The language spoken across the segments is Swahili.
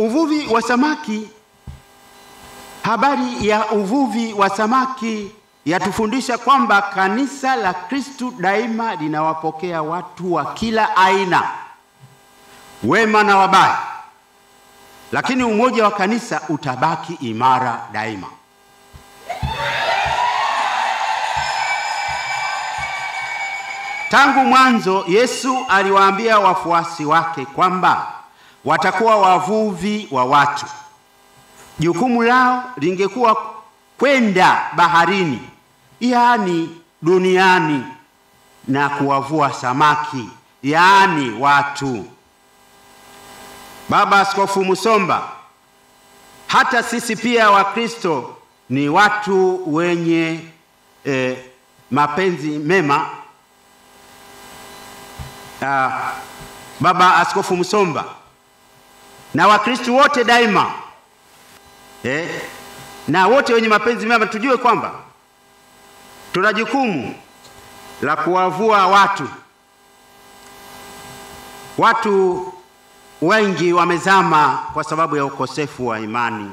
Uvuvi wa samaki, habari ya uvuvi wa samaki yatufundisha kwamba kanisa la Kristo daima linawapokea watu wa kila aina, wema na wabaya, lakini umoja wa kanisa utabaki imara daima. Tangu mwanzo Yesu aliwaambia wafuasi wake kwamba watakuwa wavuvi wa watu. Jukumu lao lingekuwa kwenda baharini, yaani duniani, na kuwavua samaki, yaani watu. Baba Askofu Musomba, hata sisi pia Wakristo ni watu wenye mapenzi mema. Baba Askofu Musomba na Wakristo wote daima, na wote wenye mapenzi mema, tujue kwamba tuna jukumu la kuwavua watu. Watu wengi wamezama kwa sababu ya ukosefu wa imani.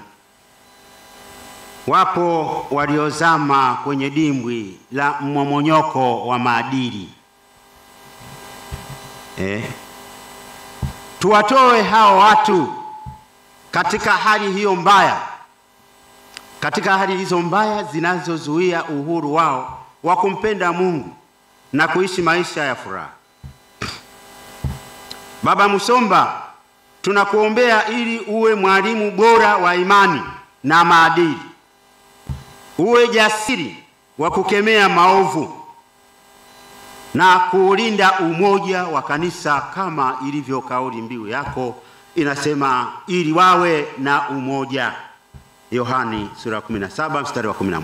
Wapo waliozama kwenye dimbwi la mmomonyoko wa maadili. Tuwatoe hao watu katika hali hiyo mbaya, katika hali hizo mbaya zinazozuia uhuru wao wa kumpenda Mungu na kuishi maisha ya furaha. Baba Musomba, tunakuombea ili uwe mwalimu bora wa imani na maadili, uwe jasiri wa kukemea maovu na kuulinda umoja wa kanisa, kama ilivyo kauli mbiu yako inasema, ili wawe na umoja. Yohani sura 17 mstari wa 11.